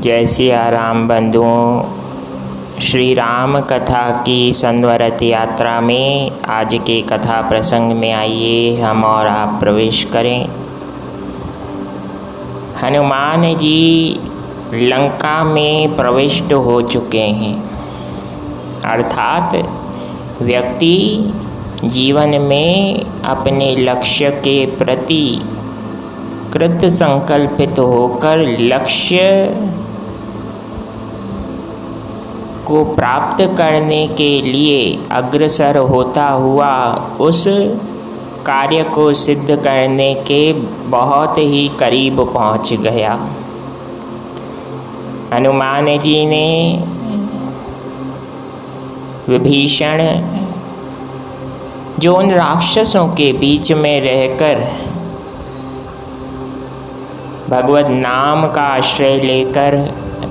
जय सिया राम बंधुओं। श्री राम कथा की संवरत यात्रा में आज के कथा प्रसंग में आइए हम और आप प्रवेश करें। हनुमान जी लंका में प्रविष्ट हो चुके हैं, अर्थात व्यक्ति जीवन में अपने लक्ष्य के प्रति कृत संकल्पित होकर लक्ष्य को प्राप्त करने के लिए अग्रसर होता हुआ उस कार्य को सिद्ध करने के बहुत ही करीब पहुंच गया। हनुमान जी ने विभीषण जो उन राक्षसों के बीच में रहकर भगवत नाम का आश्रय लेकर,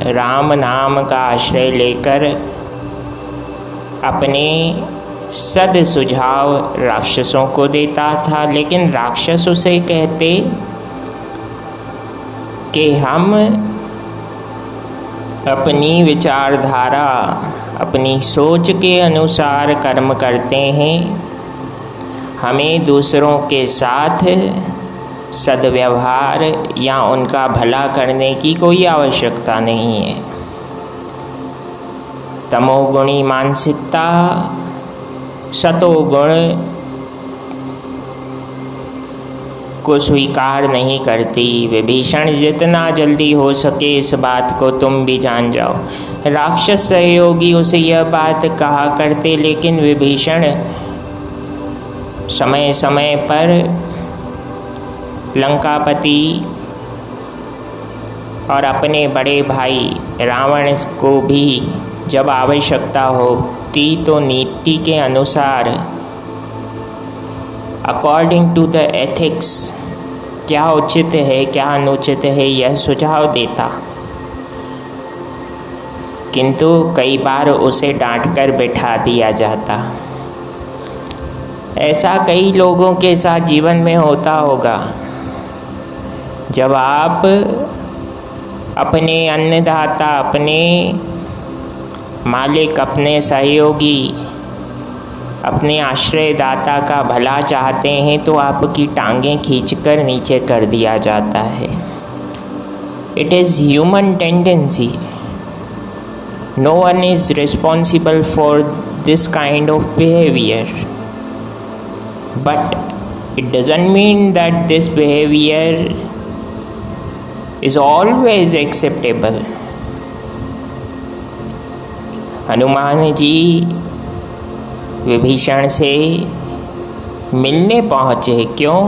राम नाम का आश्रय लेकर अपने सद सुझाव राक्षसों को देता था, लेकिन राक्षस उसे कहते कि हम अपनी विचारधारा, अपनी सोच के अनुसार कर्म करते हैं, हमें दूसरों के साथ सद्व्यवहार या उनका भला करने की कोई आवश्यकता नहीं है। तमोगुणी मानसिकता सतोगुण को स्वीकार नहीं करती। विभीषण जितना जल्दी हो सके इस बात को तुम भी जान जाओ। राक्षस सहयोगी उसे यह बात कहा करते, लेकिन विभीषण समय समय पर लंकापति और अपने बड़े भाई रावण को भी जब आवश्यकता होती तो नीति के अनुसार अकॉर्डिंग टू द एथिक्स क्या उचित है क्या अनुचित है यह सुझाव देता, किंतु कई बार उसे डांटकर बिठा दिया जाता। ऐसा कई लोगों के साथ जीवन में होता होगा। जब आप अपने अन्नदाता, अपने मालिक, अपने सहयोगी, अपने आश्रयदाता का भला चाहते हैं तो आपकी टांगें खींचकर नीचे कर दिया जाता है। It is human tendency. No one is responsible for this kind of behaviour, but it doesn't mean that this behaviour is always acceptable। Hanuman ji Vibhishan से मिलने पहुँचे। क्यों?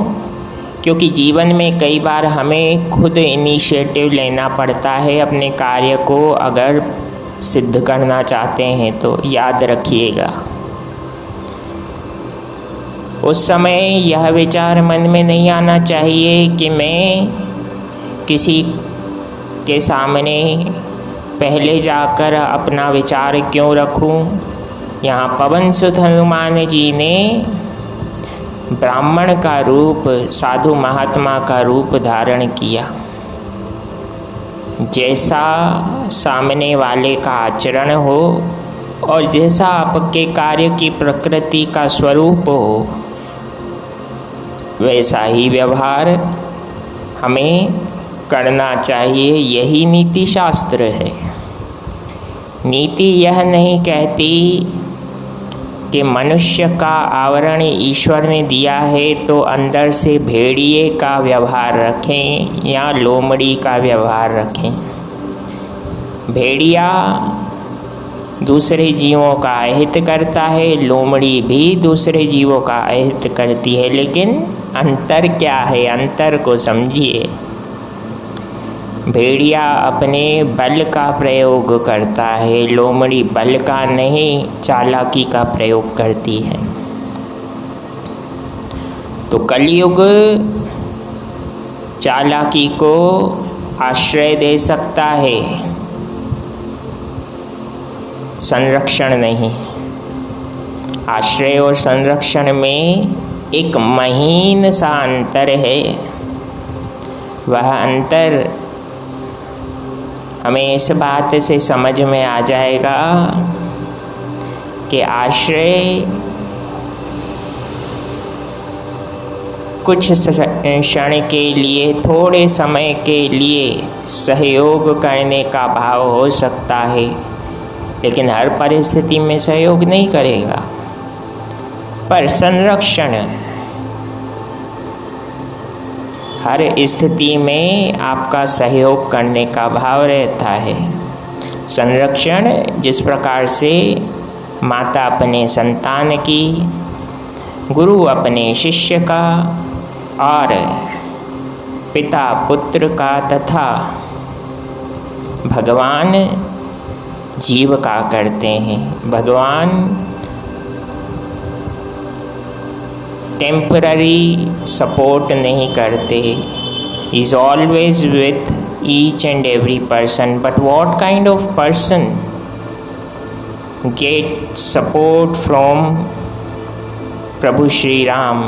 क्योंकि जीवन में कई बार हमें खुद इनिशिएटिव लेना पड़ता है अपने कार्य को अगर सिद्ध करना चाहते हैं तो। याद रखिएगा, उस समय यह विचार मन में नहीं आना चाहिए कि मैं किसी के सामने पहले जाकर अपना विचार क्यों रखूं। यहाँ पवन सुत हनुमान जी ने ब्राह्मण का रूप, साधु महात्मा का रूप धारण किया। जैसा सामने वाले का आचरण हो और जैसा आपके कार्य की प्रकृति का स्वरूप हो, वैसा ही व्यवहार हमें करना चाहिए। यही नीति शास्त्र है। नीति यह नहीं कहती कि मनुष्य का आवरण ईश्वर ने दिया है तो अंदर से भेड़िए का व्यवहार रखें या लोमड़ी का व्यवहार रखें। भेड़िया दूसरे जीवों का अहित करता है, लोमड़ी भी दूसरे जीवों का अहित करती है, लेकिन अंतर क्या है? अंतर को समझिए। भेड़िया अपने बल का प्रयोग करता है, लोमड़ी बल का नहीं, चालाकी का प्रयोग करती है। तो कलयुग चालाकी को आश्रय दे सकता है, संरक्षण नहीं। आश्रय और संरक्षण में एक महीन सा अंतर है। वह अंतर हमें इस बात से समझ में आ जाएगा कि आश्रय कुछ क्षण के लिए, थोड़े समय के लिए सहयोग करने का भाव हो सकता है, लेकिन हर परिस्थिति में सहयोग नहीं करेगा। पर संरक्षण हर स्थिति में आपका सहयोग करने का भाव रहता है। संरक्षण जिस प्रकार से माता अपने संतान की, गुरु अपने शिष्य का और पिता पुत्र का तथा भगवान जीव का करते हैं। भगवान टेम्पररी सपोर्ट नहीं करते, is always with each and every person. But what kind of person get support from प्रभु श्री राम?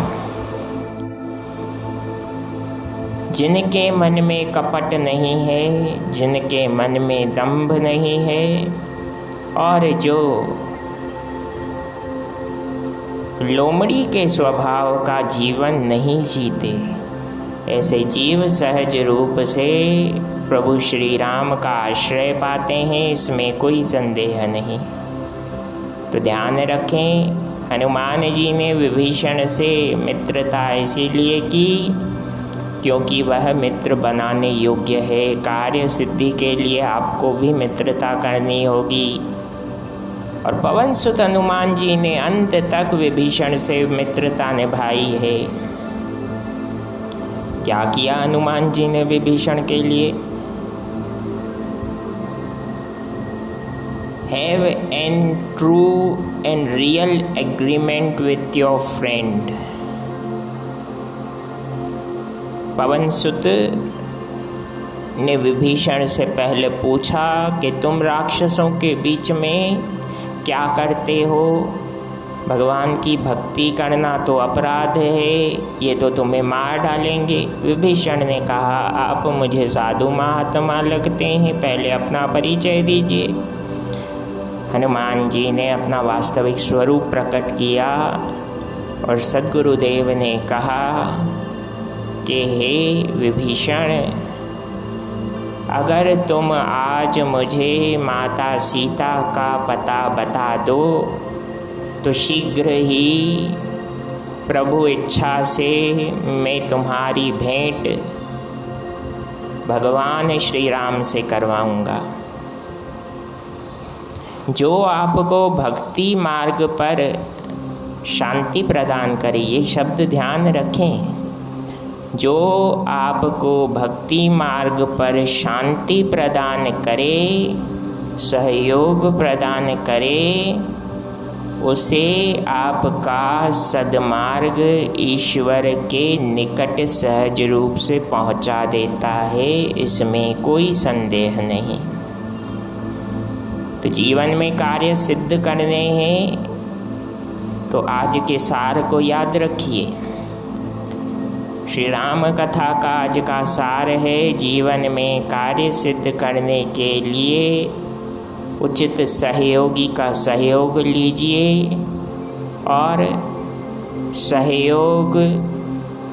जिनके मन में कपट नहीं है, जिनके मन में दंभ नहीं है और जो लोमड़ी के स्वभाव का जीवन नहीं जीते, ऐसे जीव सहज रूप से प्रभु श्री राम का आश्रय पाते हैं, इसमें कोई संदेह नहीं। तो ध्यान रखें, हनुमान जी ने विभीषण से मित्रता इसीलिए की क्योंकि वह मित्र बनाने योग्य है। कार्य सिद्धि के लिए आपको भी मित्रता करनी होगी। और पवन सुत हनुमान जी ने अंत तक विभीषण से मित्रता निभाई है। क्या किया हनुमान जी ने विभीषण के लिए? Have an true and real agreement with your friend. पवन सुत ने विभीषण से पहले पूछा कि तुम राक्षसों के बीच में क्या करते हो? भगवान की भक्ति करना तो अपराध है, ये तो तुम्हें मार डालेंगे। विभीषण ने कहा, आप मुझे साधु महात्मा लगते हैं, पहले अपना परिचय दीजिए। हनुमान जी ने अपना वास्तविक स्वरूप प्रकट किया और सद्गुरुदेव ने कहा कि हे विभीषण, अगर तुम आज मुझे माता सीता का पता बता दो तो शीघ्र ही प्रभु इच्छा से मैं तुम्हारी भेंट भगवान श्री राम से करवाऊंगा, जो आपको भक्ति मार्ग पर शांति प्रदान करे। ये शब्द ध्यान रखें, जो आपको भक्ति मार्ग पर शांति प्रदान करे, सहयोग प्रदान करे, उसे आपका सद्मार्ग ईश्वर के निकट सहज रूप से पहुंचा देता है, इसमें कोई संदेह नहीं। तो जीवन में कार्य सिद्ध करने हैं तो आज के सार को याद रखिए। श्री राम कथा का आज का सार है, जीवन में कार्य सिद्ध करने के लिए उचित सहयोगी का सहयोग लीजिए और सहयोग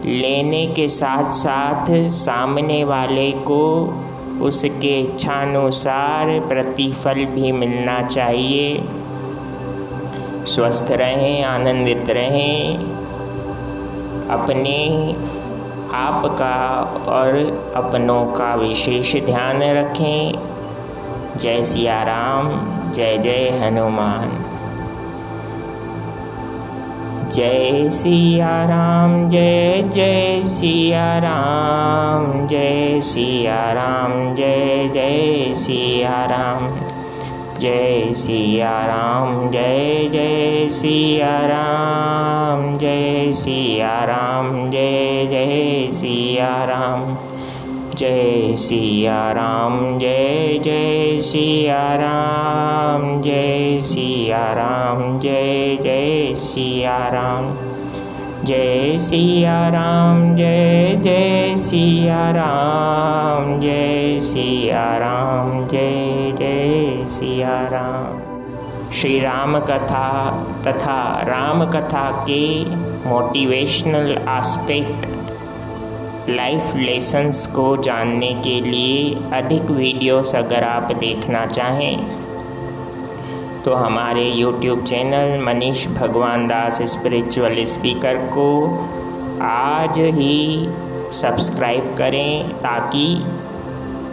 लेने के साथ साथ सामने वाले को उसके इच्छानुसार प्रतिफल भी मिलना चाहिए। स्वस्थ रहें, आनंदित रहें, अपने आप का और अपनों का विशेष ध्यान रखें। जय सिया राम, जय जय हनुमान। जय सिया राम, जय जय सिया राम, जय सिया राम, जय जय सिया राम, जय सिया राम, जय जय सिया राम, जय सिया राम, जय जय सिया राम, जय सिया राम, जय जय सिया राम, जय सिया राम, जय जय सिया राम, जय सिया राम, जय जय सिया राम, जय सिया राम, जय जय सिया राम। श्री राम कथा तथा राम कथा के मोटिवेशनल एस्पेक्ट लाइफ लेसन्स को जानने के लिए अधिक वीडियोस अगर आप देखना चाहें तो हमारे YouTube चैनल मनीष भगवान दास स्पिरिचुअल स्पीकर को आज ही सब्सक्राइब करें ताकि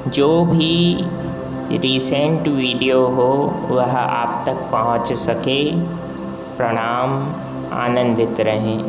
जो भी रिसेंट वीडियो हो वह आप तक पहुंच सके। प्रणाम, आनंदित रहें।